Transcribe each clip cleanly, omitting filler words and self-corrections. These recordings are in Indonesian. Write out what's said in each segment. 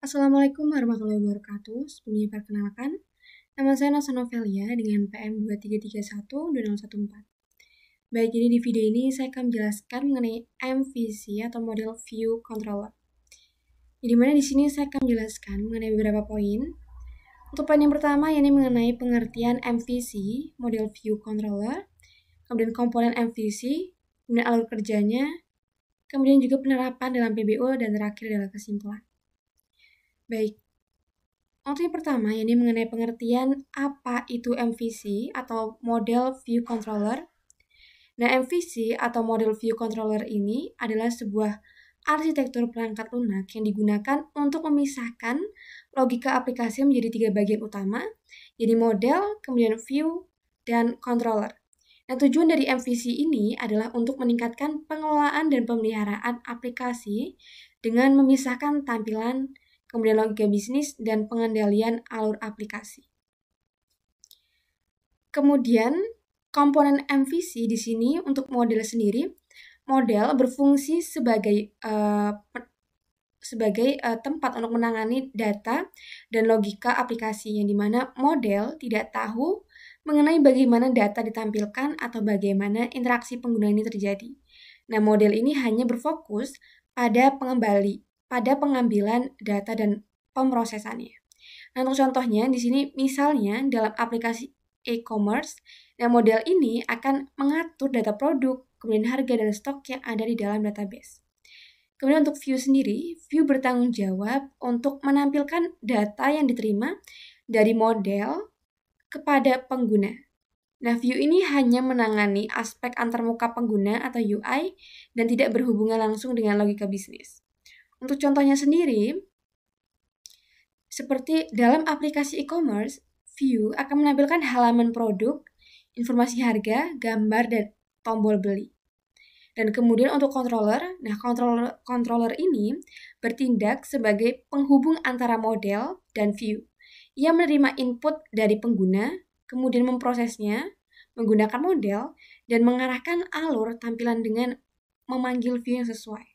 Assalamualaikum warahmatullahi wabarakatuh. Sebelumnya perkenalkan, nama saya Nasa Novelia dengan PM 23312014. Baik, jadi di video ini saya akan menjelaskan mengenai MVC atau Model View Controller. Di mana di sini saya akan menjelaskan mengenai beberapa poin. Untuk poin yang pertama, yakni mengenai pengertian MVC, Model View Controller, kemudian komponen MVC, kemudian alur kerjanya, kemudian juga penerapan dalam PBO, dan terakhir adalah kesimpulan. Baik, untuk yang pertama, yakni mengenai pengertian apa itu MVC atau Model View Controller. Nah, MVC atau Model View Controller ini adalah sebuah arsitektur perangkat lunak yang digunakan untuk memisahkan logika aplikasi menjadi 3 bagian utama, yaitu model, kemudian view, dan controller. Nah, tujuan dari MVC ini adalah untuk meningkatkan pengelolaan dan pemeliharaan aplikasi dengan memisahkan tampilan, kemudian logika bisnis, dan pengendalian alur aplikasi. Kemudian, komponen MVC di sini untuk model sendiri, model berfungsi sebagai tempat untuk menangani data dan logika aplikasi, yang dimana model tidak tahu mengenai bagaimana data ditampilkan atau bagaimana interaksi pengguna ini terjadi. Nah, model ini hanya berfokus pada pengambilan data dan pemrosesannya. Nah, untuk contohnya di sini misalnya dalam aplikasi e-commerce, nah model ini akan mengatur data produk, kemudian harga dan stok yang ada di dalam database. Kemudian untuk view sendiri, view bertanggung jawab untuk menampilkan data yang diterima dari model kepada pengguna. Nah, view ini hanya menangani aspek antarmuka pengguna atau UI dan tidak berhubungan langsung dengan logika bisnis. Untuk contohnya sendiri, seperti dalam aplikasi e-commerce, view akan menampilkan halaman produk, informasi harga, gambar, dan tombol beli. Dan kemudian untuk controller, nah controller ini bertindak sebagai penghubung antara model dan view. Ia menerima input dari pengguna, kemudian memprosesnya menggunakan model, dan mengarahkan alur tampilan dengan memanggil view yang sesuai.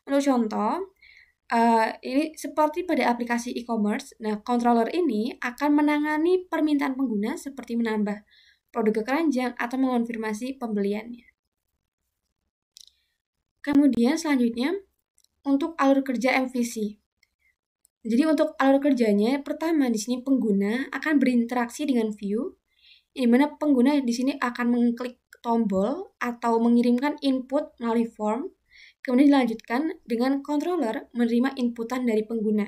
Untuk contoh, ini seperti pada aplikasi e-commerce, nah controller ini akan menangani permintaan pengguna seperti menambah produk ke keranjang atau mengonfirmasi pembeliannya. Kemudian selanjutnya, untuk alur kerja MVC. Jadi untuk alur kerjanya, pertama di sini pengguna akan berinteraksi dengan view, di mana pengguna di sini akan mengklik tombol atau mengirimkan input melalui form, kemudian dilanjutkan dengan controller menerima inputan dari pengguna.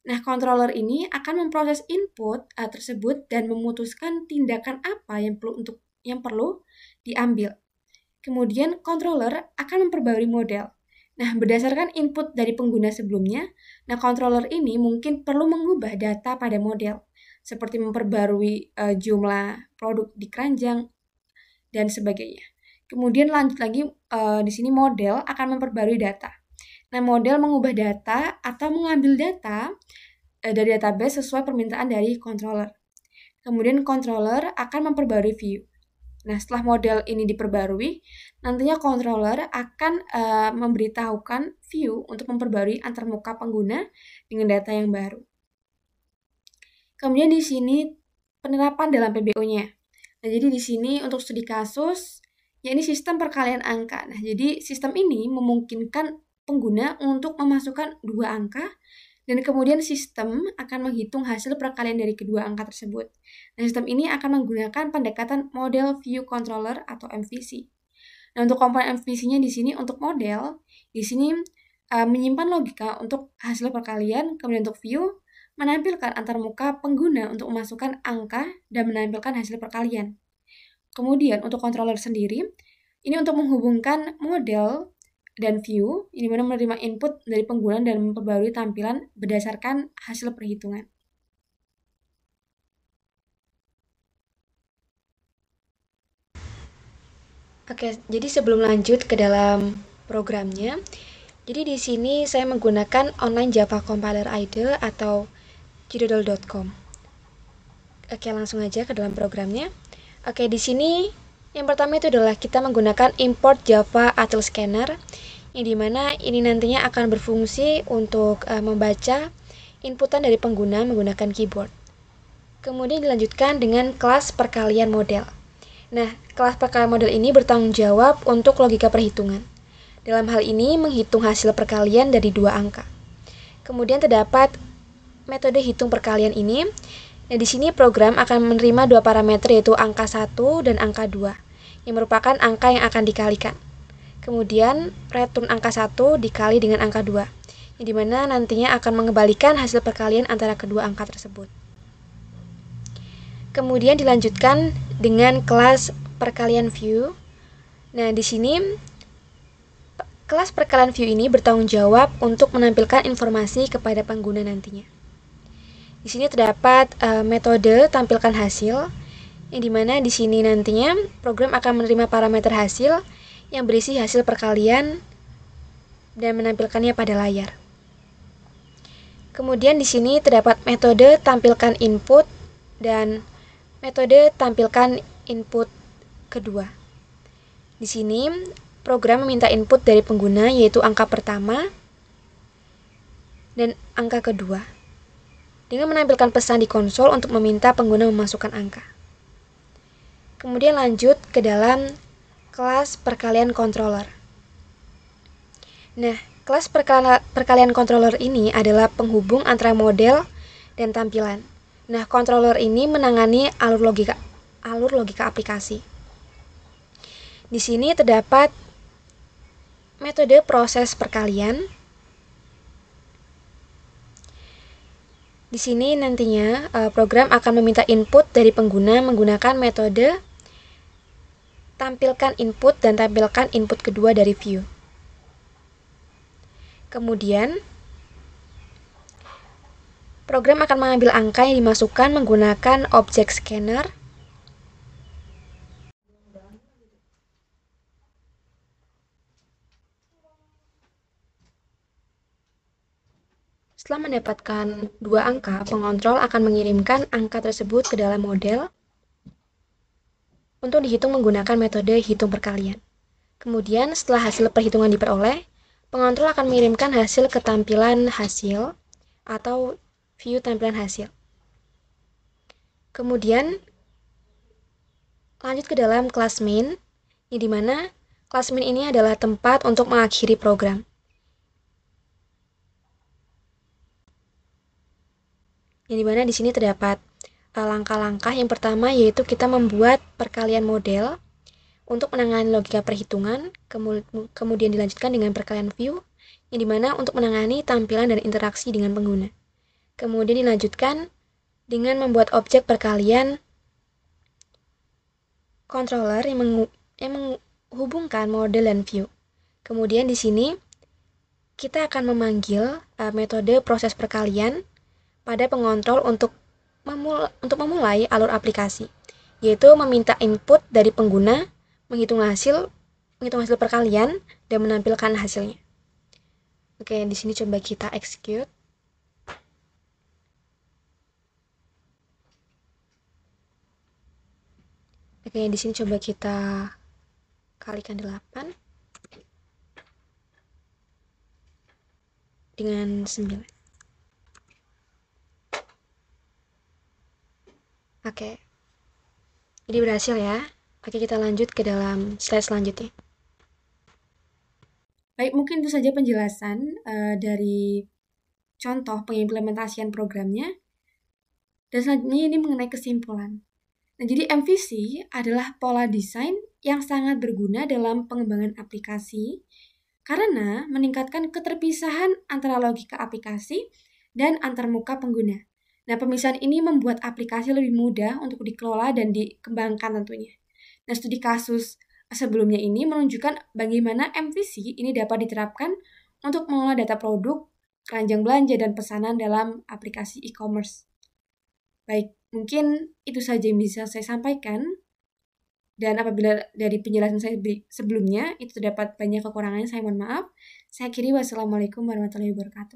Nah, controller ini akan memproses input tersebut dan memutuskan tindakan apa yang perlu diambil. Kemudian controller akan memperbarui model. Nah, berdasarkan input dari pengguna sebelumnya, nah controller ini mungkin perlu mengubah data pada model, seperti memperbarui jumlah produk di keranjang dan sebagainya. Kemudian lanjut lagi, di sini model akan memperbarui data. Nah, model mengubah data atau mengambil data dari database sesuai permintaan dari controller. Kemudian controller akan memperbarui view. Nah, setelah model ini diperbarui, nantinya controller akan memberitahukan view untuk memperbarui antarmuka pengguna dengan data yang baru. Kemudian di sini penerapan dalam PBO-nya. Nah, jadi di sini untuk studi kasus, yakni sistem perkalian angka. Nah, jadi sistem ini memungkinkan pengguna untuk memasukkan 2 angka, dan kemudian sistem akan menghitung hasil perkalian dari kedua angka tersebut. Nah, sistem ini akan menggunakan pendekatan Model View Controller atau MVC. Nah, untuk komponen MVC-nya di sini untuk model, di sini menyimpan logika untuk hasil perkalian, kemudian untuk view, menampilkan antarmuka pengguna untuk memasukkan angka dan menampilkan hasil perkalian. Kemudian untuk controller sendiri, ini untuk menghubungkan model dan view, ini mana menerima input dari pengguna dan memperbarui tampilan berdasarkan hasil perhitungan. Oke, jadi sebelum lanjut ke dalam programnya, jadi di sini saya menggunakan online Java Compiler IDE atau Jidodol.com. Oke, langsung aja ke dalam programnya. Oke, di sini yang pertama itu adalah kita menggunakan import Java Util Scanner, yang dimana ini nantinya akan berfungsi untuk membaca inputan dari pengguna menggunakan keyboard. Kemudian dilanjutkan dengan kelas perkalian model. Nah, kelas perkalian model ini bertanggung jawab untuk logika perhitungan. Dalam hal ini, menghitung hasil perkalian dari dua angka. Kemudian terdapat metode hitung perkalian ini. Nah, di sini program akan menerima dua parameter, yaitu angka 1 dan angka 2, yang merupakan angka yang akan dikalikan. Kemudian, return angka 1 dikali dengan angka 2, yang dimana nantinya akan mengembalikan hasil perkalian antara kedua angka tersebut. Kemudian dilanjutkan dengan kelas perkalian view. Nah, di sini kelas perkalian view ini bertanggung jawab untuk menampilkan informasi kepada pengguna nantinya. Di sini terdapat metode tampilkan hasil, yang dimana di sini nantinya program akan menerima parameter hasil yang berisi hasil perkalian dan menampilkannya pada layar. Kemudian di sini terdapat metode tampilkan input dan metode tampilkan input kedua. Di sini program meminta input dari pengguna, yaitu angka pertama dan angka kedua, dengan menampilkan pesan di konsol untuk meminta pengguna memasukkan angka. Kemudian lanjut ke dalam kelas perkalian controller. Nah, kelas perkalian controller ini adalah penghubung antara model dan tampilan. Nah, controller ini menangani alur logika aplikasi. Di sini terdapat metode proses perkalian. Di sini nantinya program akan meminta input dari pengguna menggunakan metode tampilkan input dan tampilkan input kedua dari view. Kemudian program akan mengambil angka yang dimasukkan menggunakan objek scanner. Setelah mendapatkan dua angka, pengontrol akan mengirimkan angka tersebut ke dalam model untuk dihitung menggunakan metode hitung perkalian. Kemudian setelah hasil perhitungan diperoleh, pengontrol akan mengirimkan hasil ke tampilan hasil atau view tampilan hasil. Kemudian lanjut ke dalam kelas main, yang dimana kelas main ini adalah tempat untuk mengakhiri program. Yang dimana di sini terdapat langkah-langkah. Yang pertama yaitu kita membuat perkalian model untuk menangani logika perhitungan, kemudian dilanjutkan dengan perkalian view, yang dimana untuk menangani tampilan dan interaksi dengan pengguna. Kemudian dilanjutkan dengan membuat objek perkalian controller yang menghubungkan model dan view. Kemudian di sini kita akan memanggil metode proses perkalian pada pengontrol untuk memulai alur aplikasi, yaitu meminta input dari pengguna, menghitung hasil perkalian dan menampilkan hasilnya. Oke, di sini coba kita execute. Oke, di sini coba kita kalikan 8 dengan 9. Oke. Jadi berhasil ya. Oke, kita lanjut ke dalam slide selanjutnya. Baik, mungkin itu saja penjelasan dari contoh pengimplementasian programnya. Dan selanjutnya ini mengenai kesimpulan. Nah, jadi MVC adalah pola desain yang sangat berguna dalam pengembangan aplikasi karena meningkatkan keterpisahan antara logika aplikasi dan antarmuka pengguna. Nah, pemisahan ini membuat aplikasi lebih mudah untuk dikelola dan dikembangkan tentunya. Nah, studi kasus sebelumnya ini menunjukkan bagaimana MVC ini dapat diterapkan untuk mengolah data produk, keranjang belanja, dan pesanan dalam aplikasi e-commerce. Baik, mungkin itu saja yang bisa saya sampaikan. Dan apabila dari penjelasan saya sebelumnya itu terdapat banyak kekurangannya, saya mohon maaf. Saya akhiri, wassalamualaikum warahmatullahi wabarakatuh.